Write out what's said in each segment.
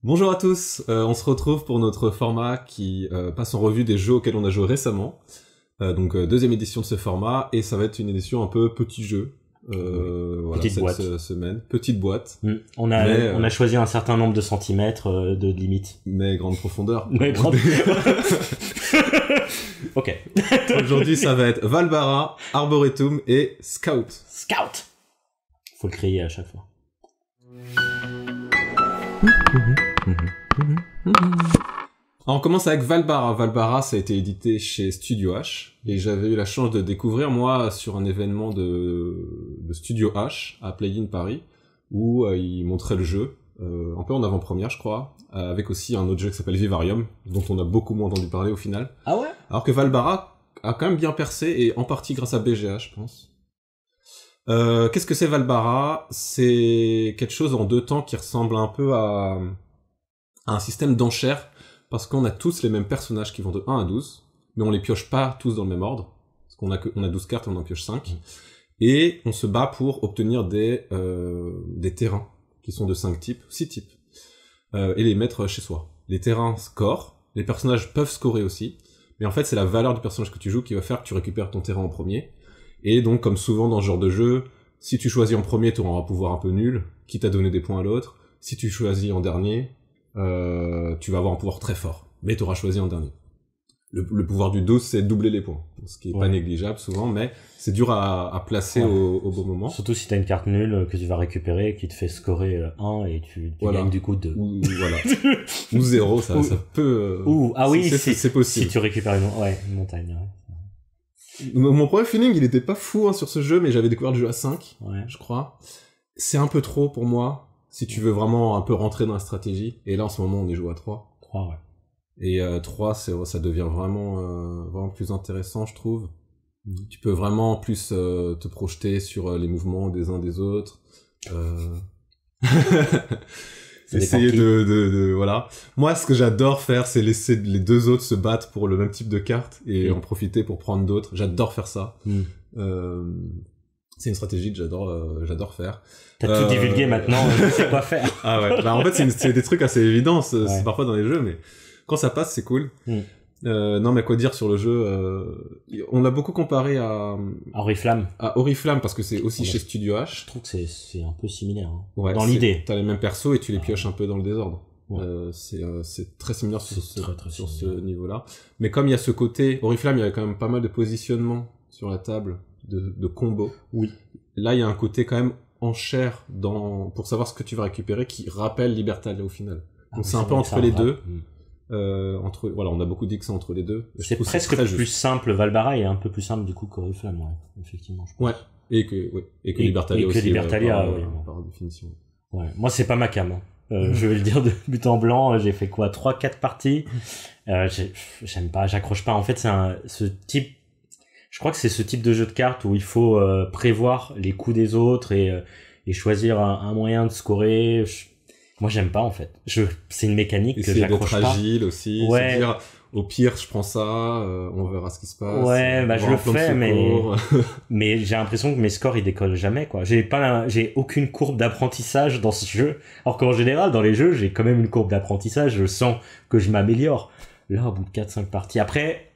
Bonjour à tous, on se retrouve pour notre format qui passe en revue des jeux auxquels on a joué récemment. Donc deuxième édition de ce format, et ça va être une édition un peu petit jeu. Voilà, petite boîte. Semaine. Petite boîte. On a choisi un certain nombre de centimètres de limite. Mais grande profondeur. Mais grande... Ok. Aujourd'hui ça va être Valbara, Arboretum et Scout. Scout. Faut le crier à chaque fois. Alors on commence avec Valbara. Valbara, ça a été édité chez Studio H, et j'avais eu la chance de découvrir moi sur un événement de Studio H à Play In Paris, où ils montraient le jeu, un peu en avant-première je crois, avec aussi un autre jeu qui s'appelle Vivarium, dont on a beaucoup moins entendu parler au final. Ah ouais? Alors que Valbara a quand même bien percé, et en partie grâce à BGA je pense. Qu'est-ce que c'est Valbara? C'est quelque chose en deux temps qui ressemble un peu à un système d'enchères, parce qu'on a tous les mêmes personnages qui vont de 1 à 12, mais on les pioche pas tous dans le même ordre, parce qu'on a 12 cartes et on en pioche 5, et on se bat pour obtenir des terrains, qui sont de 6 types, et les mettre chez soi. Les terrains scorent, les personnages peuvent scorer aussi, mais en fait c'est la valeur du personnage que tu joues qui va faire que tu récupères ton terrain en premier, et donc comme souvent dans ce genre de jeu, si tu choisis en premier, tu auras un pouvoir un peu nul, quitte à donner des points à l'autre. Si tu choisis en dernier, tu vas avoir un pouvoir très fort, mais tu auras choisi en dernier. Le pouvoir du 12, c'est doubler les points, ce qui est pas négligeable souvent, mais c'est dur à placer au bon moment. Surtout si t'as une carte nulle que tu vas récupérer, qui te fait scorer 1 et tu gagnes du coup 2. Voilà. Ou 0, ça peut... ah oui, c'est possible. Si tu récupères une montagne. Ouais. Mon premier feeling, il était pas fou sur ce jeu, mais j'avais découvert le jeu à 5, je crois. C'est un peu trop pour moi, si tu veux vraiment un peu rentrer dans la stratégie. Et là, en ce moment, on est joué à 3. 3, ouais. Et 3, ça devient vraiment plus intéressant, je trouve. Tu peux vraiment plus te projeter sur les mouvements des uns des autres. Essayer voilà. Moi, ce que j'adore faire, c'est laisser les deux autres se battre pour le même type de carte et en profiter pour prendre d'autres. J'adore faire ça. C'est une stratégie que j'adore faire. T'as tout divulgué maintenant, je sais quoi faire. Ah ouais. Bah en fait, c'est des trucs assez évidents. C'est parfois dans les jeux, mais quand ça passe, c'est cool. Non, mais quoi dire sur le jeu? On l'a beaucoup comparé à Oriflamme. À Oriflamme, parce que c'est aussi chez Studio H. Je trouve que c'est un peu similaire. Hein. Ouais, dans l'idée. T'as les mêmes persos et tu les pioches un peu dans le désordre. Ouais. C'est très similaire sur ce niveau-là. Mais comme il y a ce côté, Oriflamme, il y avait quand même pas mal de positionnement sur la table, de combos. Oui. Là, il y a un côté quand même enchère pour savoir ce que tu vas récupérer qui rappelle Libertalia au final. Donc c'est un peu entre les deux. Voilà, on a beaucoup dit que c'est entre les deux. C'est presque plus simple. Valbara est un peu plus simple du coup qu'Oriflamme, effectivement. Je pense. Ouais. Et que Libertalia aussi. Et que Libertalia, par définition. Ouais. Moi, c'est pas ma cam. Je vais le dire de but en blanc. J'ai fait quoi, 3-4 parties. J'aime pas, j'accroche pas. En fait, je crois que c'est ce type de jeu de cartes où il faut prévoir les coups des autres et choisir un moyen de scorer. Moi, j'aime pas, en fait. C'est une mécanique que j'accroche pas. D'être agile aussi. Ouais. Se dire, au pire, je prends ça, on verra ce qui se passe. Ouais, je le fais, mais j'ai l'impression que mes scores, ils décollent jamais, quoi. J'ai aucune courbe d'apprentissage dans ce jeu. Alors qu'en général, dans les jeux, j'ai quand même une courbe d'apprentissage. Je sens que je m'améliore. Là, au bout de 4-5 parties. Après,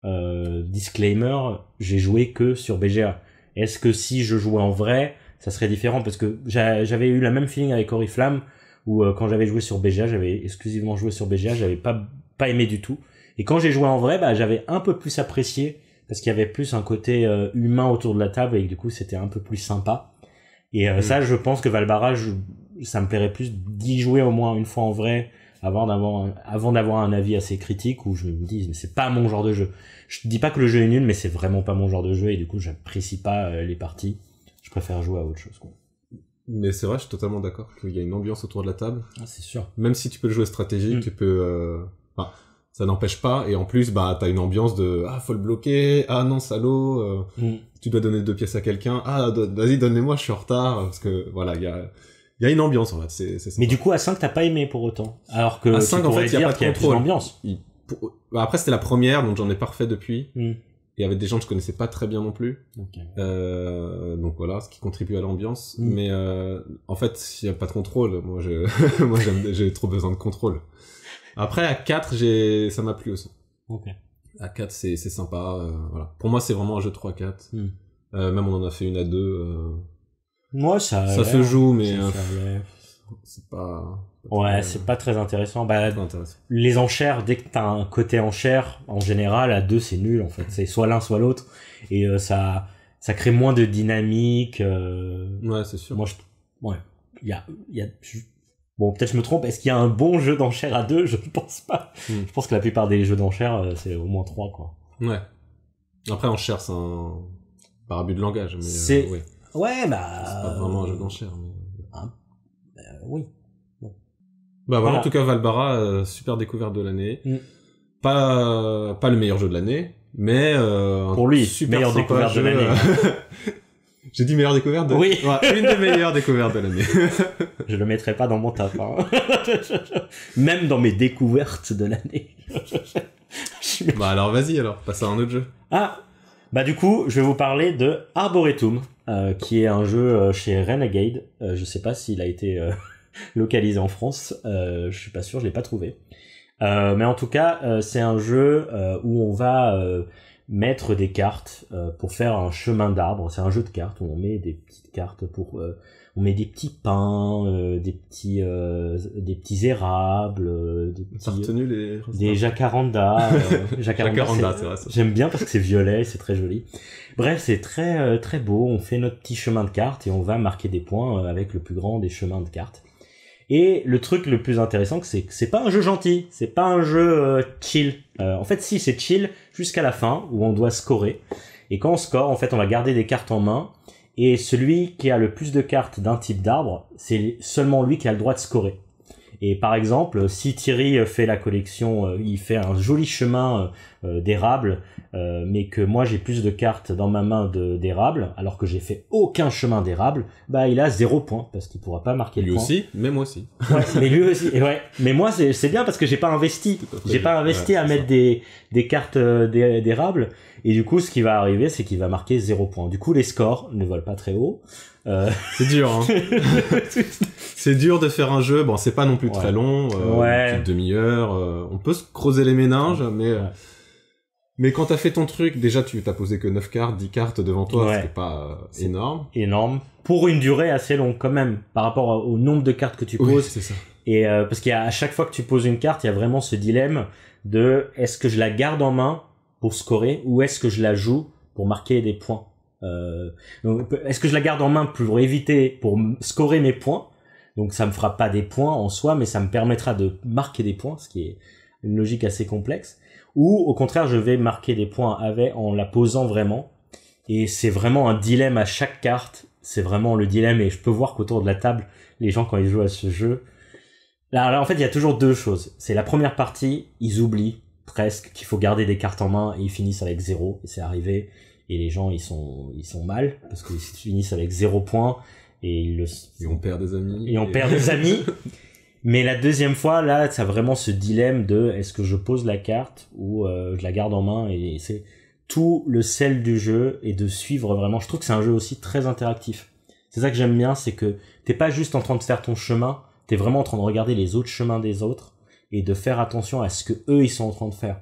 disclaimer, j'ai joué que sur BGA. Est-ce que si je jouais en vrai, ça serait différent? Parce que j'avais eu la même feeling avec Oriflamme, où quand j'avais joué sur BGA, j'avais exclusivement joué sur BGA, j'avais pas aimé du tout. Et quand j'ai joué en vrai, j'avais un peu plus apprécié, parce qu'il y avait plus un côté humain autour de la table, et du coup c'était un peu plus sympa. Et ça, je pense que Valbara, ça me plairait plus d'y jouer au moins une fois en vrai, avant d'avoir un avis assez critique, où je me dis, mais c'est pas mon genre de jeu. Je dis pas que le jeu est nul, mais c'est vraiment pas mon genre de jeu, et du coup j'apprécie pas les parties. Je préfère jouer à autre chose, quoi. Mais c'est vrai, je suis totalement d'accord qu'il y a une ambiance autour de la table. Ah, c'est sûr. Même si tu peux le jouer stratégique, tu peux... ça n'empêche pas, et en plus, t'as une ambiance de « Ah, faut le bloquer, ah non, salaud, tu dois donner 2 pièces à quelqu'un, ah, vas-y, donne-les-moi, je suis en retard. » Parce que, voilà, il y a une ambiance, en fait, c'est mais du coup, à 5, t'as pas aimé pour autant. Alors que à 5, en fait, il y a pas de contrôle. Ambiance. Après, c'était la première, donc j'en ai pas refait depuis. et avec des gens que je connaissais pas très bien non plus. Ok. Donc voilà, ce qui contribue à l'ambiance. Mais en fait, il y a pas de contrôle. Moi, j'ai trop besoin de contrôle. Après, à 4, ça m'a plu aussi. Ok. À 4, c'est sympa. Voilà. Pour moi, c'est vraiment un jeu de 3-4. Même on en a fait une à 2. Moi, ça se joue, mais c'est pas ouais, c'est pas très intéressant. Bah, pas intéressant. les enchères, dès que t'as un côté enchère, en général, à 2, c'est nul, en fait. C'est soit l'un, soit l'autre. Et ça crée moins de dynamique. Ouais, c'est sûr. Moi, ouais. Bon, peut-être je me trompe. Est-ce qu'il y a un bon jeu d'enchères à 2? Je ne pense pas. Je pense que la plupart des jeux d'enchères, c'est au moins 3, quoi. Ouais. Après, enchères, c'est un par abus de langage, mais ouais. Ouais, bah. C'est pas vraiment un jeu d'enchères. Mais... oui. Bon. Bah voilà, en tout cas, Valbara, super découverte de l'année. Pas le meilleur jeu de l'année, mais pour lui, super meilleure découverte de l'année. J'ai dit meilleure découverte de... Oui. Ouais, une des meilleures découvertes de l'année. Je le mettrai pas dans mon top. Hein. Même dans mes découvertes de l'année. Bah alors vas-y, passe à un autre jeu. Ah, bah du coup, je vais vous parler de Arboretum, qui est un jeu chez Renegade. Je sais pas s'il a été localisé en France. Je suis pas sûr, je l'ai pas trouvé. Mais en tout cas, c'est un jeu où on va mettre des cartes pour faire un chemin d'arbres. C'est un jeu de cartes où on met des petites cartes pour on met des petits pins, des petits érables, des jacarandas. Jacaranda, c'est vrai. Ça. J'aime bien parce que c'est violet, c'est très joli. Bref, c'est très très beau. On fait notre petit chemin de cartes et on va marquer des points avec le plus grand des chemins de cartes. Et le truc le plus intéressant, c'est que c'est pas un jeu gentil, c'est pas un jeu chill. En fait, si, c'est chill jusqu'à la fin où on doit scorer. Et quand on score, en fait, on va garder des cartes en main. Et celui qui a le plus de cartes d'un type d'arbre, c'est seulement lui qui a le droit de scorer. Et par exemple, si Thierry fait la collection, il fait un joli chemin d'érable, mais que moi j'ai plus de cartes dans ma main d'érable, alors que j'ai fait aucun chemin d'érable, bah il a 0 point parce qu'il pourra pas marquer le point. Lui aussi, mais moi aussi. Ouais, mais lui aussi. Et ouais. Mais moi c'est bien parce que j'ai pas investi. J'ai pas investi à mettre des cartes d'érable. Et du coup, ce qui va arriver, c'est qu'il va marquer 0 point. Du coup, les scores ne volent pas très haut. C'est dur, hein. C'est dur de faire un jeu. Bon, c'est pas non plus très long, une demi-heure. On peut se creuser les méninges, mais quand t'as fait ton truc, déjà tu t'as posé que 9 cartes, 10 cartes devant toi, c'est pas énorme. Énorme. Pour une durée assez longue quand même, par rapport au nombre de cartes que tu poses. C'est ça. Et parce à chaque fois que tu poses une carte, il y a vraiment ce dilemme de est-ce que je la garde en main pour scorer ou est-ce que je la joue pour marquer des points. Donc, est-ce que je la garde en main pour scorer mes points? Donc ça me fera pas des points en soi, mais ça me permettra de marquer des points, ce qui est une logique assez complexe. Ou au contraire, je vais marquer des points en la posant vraiment. Et c'est vraiment un dilemme à chaque carte. C'est vraiment le dilemme. Et je peux voir qu'autour de la table, les gens quand ils jouent à ce jeu, là en fait il y a toujours deux choses. C'est la première partie, ils oublient presque qu'il faut garder des cartes en main et ils finissent avec 0. Et c'est arrivé. Et les gens, ils sont mal, parce qu'ils finissent avec 0 points, et on perd des amis. Et on perd des amis. Mais la deuxième fois, là, ça a vraiment ce dilemme de, est-ce que je pose la carte, ou je la garde en main, et c'est tout le sel du jeu, et de suivre vraiment. Je trouve que c'est un jeu aussi très interactif. C'est ça que j'aime bien, c'est que t'es pas juste en train de faire ton chemin, t'es vraiment en train de regarder les autres chemins des autres, et de faire attention à ce que eux, ils sont en train de faire.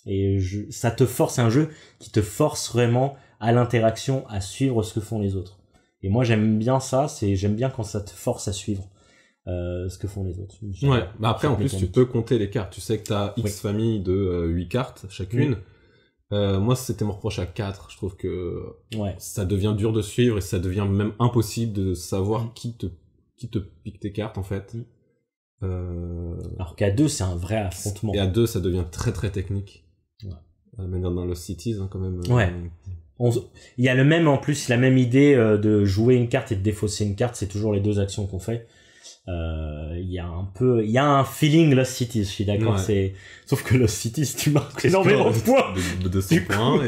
Et ça te force, c'est un jeu qui te force vraiment à l'interaction, à suivre ce que font les autres. Et moi j'aime bien ça, j'aime bien quand ça te force à suivre ce que font les autres. Ouais, bah après en plus tu peux compter les cartes, tu sais que t'as X familles de 8 cartes chacune. Moi c'était mon reproche à 4, je trouve que ça devient dur de suivre et ça devient même impossible de savoir qui te pique tes cartes en fait. Alors qu'à 2 c'est un vrai affrontement. Et à 2 ça devient très très technique. Mais dans Lost Cities quand même. Il y a la même idée de jouer une carte et de défausser une carte, c'est toujours les deux actions qu'on fait. Il y a un feeling Lost Cities, je suis d'accord, sauf que Lost Cities tu marques énormément de points. De 200 points.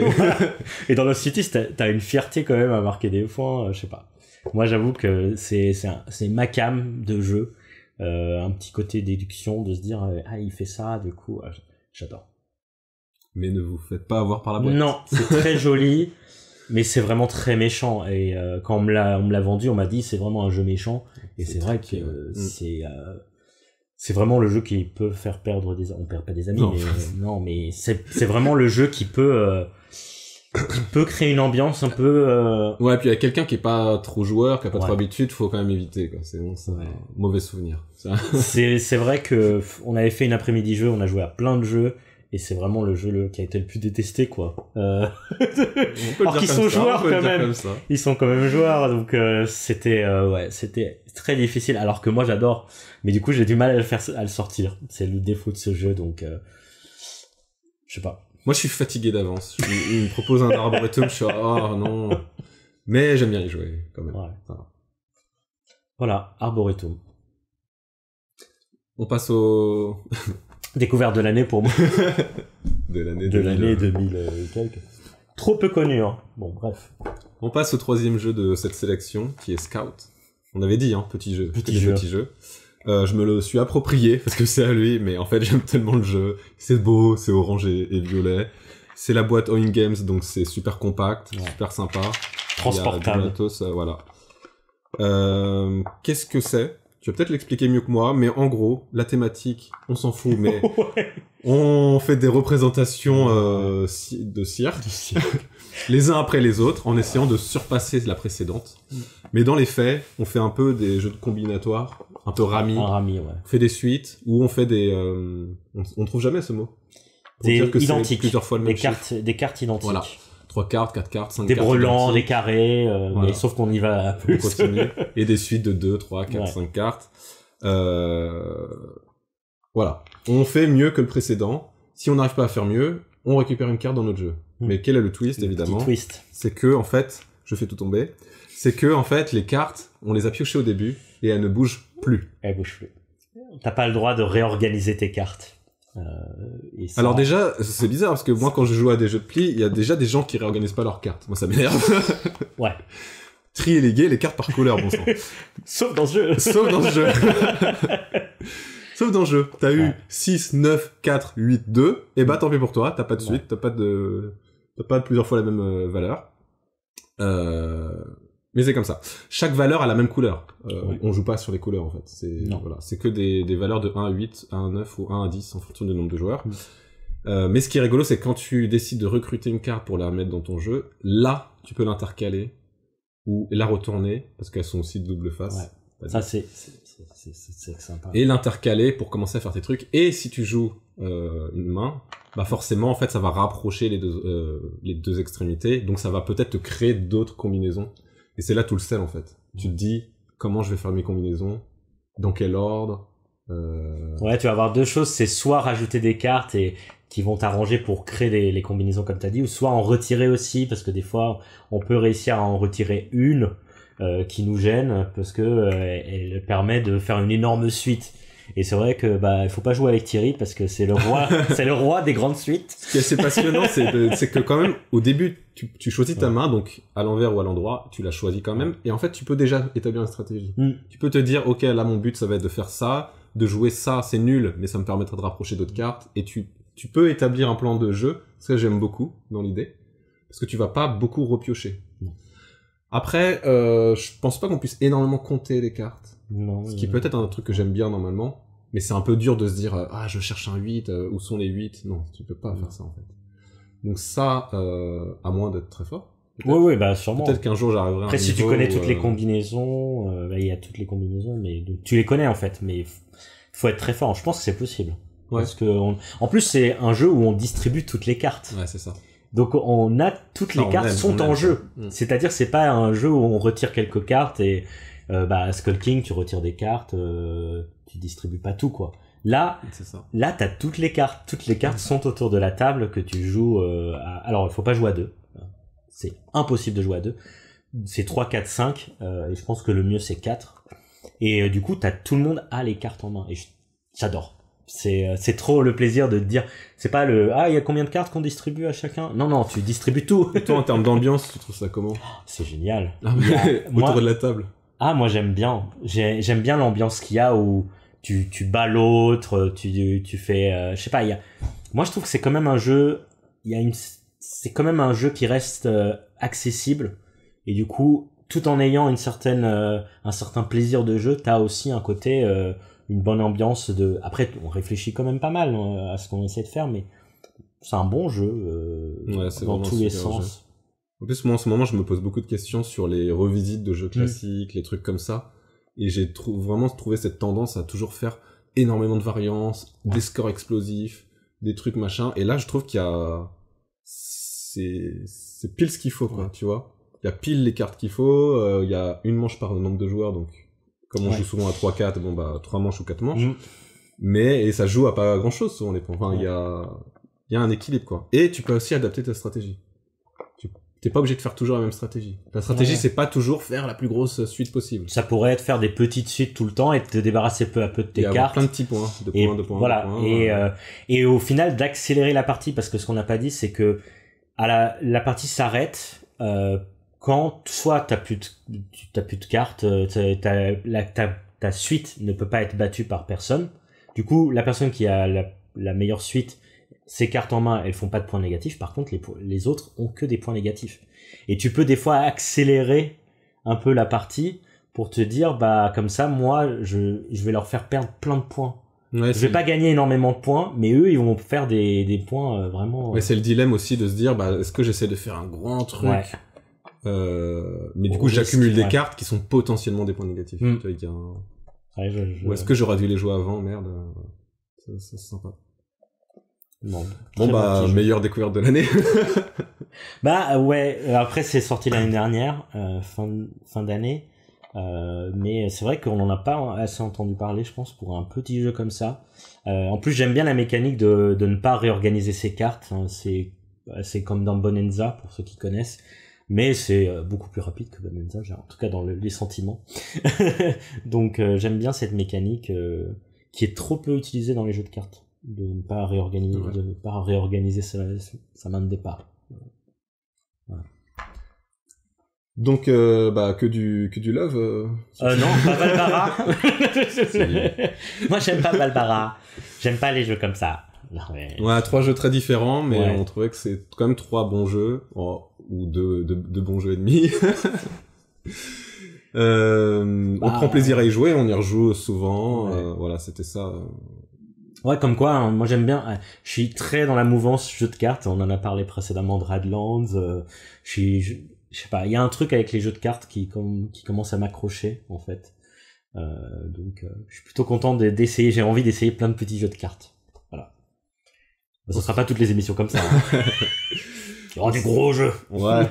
Et dans Lost Cities t'as une fierté quand même à marquer des points, je sais pas. Moi j'avoue que c'est ma cam de jeu, un petit côté déduction de se dire il fait ça, du coup j'adore. Mais ne vous faites pas avoir par la boîte. Non, c'est très joli, mais c'est vraiment très méchant. Et quand on me l'a vendu, on m'a dit c'est vraiment un jeu méchant. Et c'est vrai que c'est vraiment le jeu qui peut faire perdre des... On perd pas des amis, Non. mais non, mais c'est vraiment le jeu qui peut créer une ambiance un peu... Ouais, puis il y a quelqu'un qui est pas trop joueur, qui a pas trop Ouais. habitude, faut quand même éviter, quoi. C'est bon, c'est Ouais. un mauvais souvenir. Ça. C'est vrai que on avait fait une après-midi jeu, on a joué à plein de jeux. Et c'est vraiment le jeu qui a été le plus détesté, quoi. On peut le Alors dire qu'ils comme sont ça, joueurs, on peut le quand dire même. comme ça. Ils sont quand même joueurs, donc c'était très difficile. Alors que moi j'adore, mais du coup j'ai du mal à le sortir. C'est le défaut de ce jeu, donc je sais pas. Moi, je suis fatigué d'avance. Il me propose un Arboretum, je suis oh non. Mais j'aime bien y jouer, quand même. Ouais. Ça va. Voilà, Arboretum. On passe au... Découverte de l'année pour moi. de l'année De 2000. l'année 2000 et quelques. Trop peu connu, hein. Bon, bref. On passe au troisième jeu de cette sélection, qui est Scout. On avait dit, hein, petit jeu. Petit jeu. Petit jeu. Je me le suis approprié, parce que c'est à lui, mais en fait, j'aime tellement le jeu. C'est beau, c'est orange et violet. C'est la boîte Oin Games, donc c'est super compact, Ouais. super sympa. Transportable. Il y a du matos, voilà. Qu'est-ce que c'est? Tu vas peut-être l'expliquer mieux que moi, mais en gros, la thématique, on s'en fout, mais Ouais. on fait des représentations de cirque, les uns après les autres, en essayant de surpasser la précédente. Mais dans les faits, on fait un peu des jeux de combinatoires, un peu rami. Un rami, ouais. On fait des suites, où on fait des... on trouve jamais ce mot. Pour Des dire que c'est identiques. plusieurs fois le même chiffre. Des cartes identiques. Voilà. 3 cartes, 4 cartes, 5 Des cartes. brelans, des identiques. carrés, Voilà. mais sauf qu'on y va On plus. continue. Et des suites de 2, 3, 4, Ouais. 5 cartes. Voilà. On fait mieux que le précédent. Si on n'arrive pas à faire mieux, on récupère une carte dans notre jeu. Mais quel est le twist, évidemment? Petit twist. C'est que, en fait, je fais tout tomber. C'est que, en fait, les cartes, on les a piochées au début et elles ne bougent plus. Elle bouge plus. T'as pas le droit de réorganiser tes cartes. Et ça- Alors déjà, c'est bizarre parce que moi, quand je joue à des jeux de pli, il y a déjà des gens qui réorganisent pas leurs cartes. Moi, ça m'énerve. Ouais. Trier les cartes par couleur, bon sang. Sauf dans ce jeu. Sauf dans ce jeu. Sauf dans le jeu. T'as eu Ouais. 6, 9, 4, 8, 2. Et bah, tant pis pour toi. T'as pas de suite. Ouais. T'as pas plusieurs fois la même valeur. Mais c'est comme ça. Chaque valeur a la même couleur. Ouais. On joue pas sur les couleurs, en fait. Non. Voilà. C'est que des valeurs de 1 à 8, 1 à 9 ou 1 à 10 en fonction du nombre de joueurs. Mais ce qui est rigolo, c'est quand tu décides de recruter une carte pour la mettre dans ton jeu, là, tu peux l'intercaler ou la retourner, parce qu'elles sont aussi de double face. Ouais. Ça, c'est sympa. Et l'intercaler pour commencer à faire tes trucs. Et si tu joues une main, bah forcément, en fait, ça va rapprocher les deux extrémités. Donc ça va peut-être te créer d'autres combinaisons. Et c'est là tout le sel, en fait. Tu te dis, comment je vais faire mes combinaisons? Dans quel ordre? Ouais, tu vas avoir deux choses. C'est soit rajouter des cartes et qui vont t'arranger pour créer les combinaisons comme t'as dit, ou soit en retirer aussi, parce que des fois, on peut réussir à en retirer une qui nous gêne, parce que elle permet de faire une énorme suite. Et c'est vrai que bah il faut pas jouer avec Thierry parce que c'est le roi, c'est le roi des grandes suites. Ce qui est assez passionnant, c'est que quand même, au début, tu choisis ta main, donc à l'envers ou à l'endroit, tu la choisis quand même, et en fait, tu peux déjà établir une stratégie. Tu peux te dire, ok, là, mon but, ça va être de faire ça, de jouer ça, c'est nul, mais ça me permettra de rapprocher d'autres cartes, et tu peux établir un plan de jeu, ça j'aime beaucoup dans l'idée, parce que tu vas pas beaucoup repiocher. Après, je pense pas qu'on puisse énormément compter les cartes. Non. Ce qui peut être un truc que j'aime bien normalement, mais c'est un peu dur de se dire ah je cherche un 8, où sont les 8? Non, tu peux pas faire ça en fait. Donc ça, à moins d'être très fort. Ouais, bah sûrement. Peut-être qu'un jour j'arriverai à un Après, si tu niveau connais où, toutes les combinaisons, bah, il y a toutes les combinaisons, mais donc, tu les connais en fait, mais faut être très fort. Je pense que c'est possible. Ouais. Parce que en plus, c'est un jeu où on distribue toutes les cartes. Ouais, c'est ça. Donc on a toutes Ça, les on cartes aime, sont on en aime jeu. ça. C'est-à-dire c'est pas un jeu où on retire quelques cartes et bah Skull King tu retires des cartes, tu distribues pas tout quoi. Là C'est ça. t'as toutes les cartes. Toutes les cartes sont autour de la table que tu joues alors il faut pas jouer à deux. C'est impossible de jouer à deux. C'est 3, 4, 5 et je pense que le mieux c'est 4. Et du coup tout le monde a les cartes en main et j'adore. C'est trop le plaisir de te dire, c'est pas il y a combien de cartes qu'on distribue à chacun? Non, tu distribues tout. Et toi, en termes d'ambiance, tu trouves ça comment? C'est génial. Ah, mais moi- autour de la table. Ah, moi j'aime bien. J'aime bien l'ambiance qu'il y a où tu bats l'autre, tu fais, je sais pas, moi je trouve que c'est quand même un jeu c'est quand même un jeu qui reste accessible, et du coup, tout en ayant un certain plaisir de jeu, t'as aussi un côté, une bonne ambiance après, on réfléchit quand même pas mal à ce qu'on essaie de faire, mais c'est un bon jeu, dans tous les sens. En plus, moi, en ce moment, je me pose beaucoup de questions sur les revisites de jeux classiques, les trucs comme ça. Et j'ai vraiment trouvé cette tendance à toujours faire énormément de variances, des scores explosifs, des trucs machin. Et là, je trouve c'est pile ce qu'il faut, quoi, tu vois. Il y a pile les cartes qu'il faut, il y a une manche par nombre de joueurs, donc, comme on joue souvent à 3-4, 3 manches ou 4 manches. Et ça joue à pas grand chose, souvent, les points. Enfin, il y a un équilibre, quoi. Et tu peux aussi adapter ta stratégie. T'es pas obligé de faire toujours la même stratégie. La stratégie, c'est pas toujours faire la plus grosse suite possible. Ça pourrait être faire des petites suites tout le temps et te débarrasser peu à peu de tes cartes. Avoir plein de petits points, de points. Voilà. Et au final, d'accélérer la partie, parce que ce qu'on n'a pas dit, c'est que la partie s'arrête quand soit t'as plus de cartes, ta suite ne peut pas être battue par personne. Du coup, la personne qui a la meilleure suite, ces cartes en main, elles font pas de points négatifs. Par contre, les autres ont que des points négatifs. Et tu peux des fois accélérer un peu la partie pour te dire, comme ça, moi, je vais leur faire perdre plein de points. Ouais, je vais pas gagner énormément de points, mais eux, ils vont faire des points vraiment... Mais c'est le dilemme aussi de se dire, est-ce que j'essaie de faire un grand truc mais du coup, j'accumule des cartes qui sont potentiellement des points négatifs. Tu vois, ou est-ce que j'aurais dû les jouer avant, merde. C'est sympa. Meilleure découverte de l'année. Après c'est sorti l'année dernière, fin d'année, mais c'est vrai qu'on en a pas assez entendu parler, je pense, pour un petit jeu comme ça. En plus, j'aime bien la mécanique de ne pas réorganiser ses cartes, hein. C'est comme dans Bonanza pour ceux qui connaissent, mais c'est beaucoup plus rapide que Bonanza, en tout cas dans les sentiments. Donc j'aime bien cette mécanique qui est trop peu utilisée dans les jeux de cartes, de ne pas réorganiser sa main de départ. Voilà. Donc que du love. Non, pas Valbara. Moi j'aime pas Valbara. J'aime pas les jeux comme ça. Non, mais... 3 jeux très différents, mais on trouvait que c'est quand même 3 bons jeux, ou deux bons jeux et demi. On prend plaisir à y jouer, on y rejoue souvent. Voilà, c'était ça. Ouais, comme quoi, hein, moi j'aime bien. Je suis très dans la mouvance jeu de cartes. On en a parlé précédemment de Radlands. Je sais pas. Il y a un truc avec les jeux de cartes qui commence à m'accrocher en fait. Donc, je suis plutôt content d'essayer. J'ai envie d'essayer plein de petits jeux de cartes. Voilà. Ce sera pas toutes les émissions comme ça. Hein. Il y aura du gros jeu. Ouais.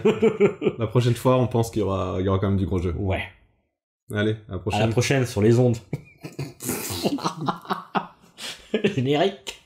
La prochaine fois, on pense qu'il y aura quand même du gros jeu. Ouais. Allez, à la prochaine. À la prochaine sur les ondes. Générique.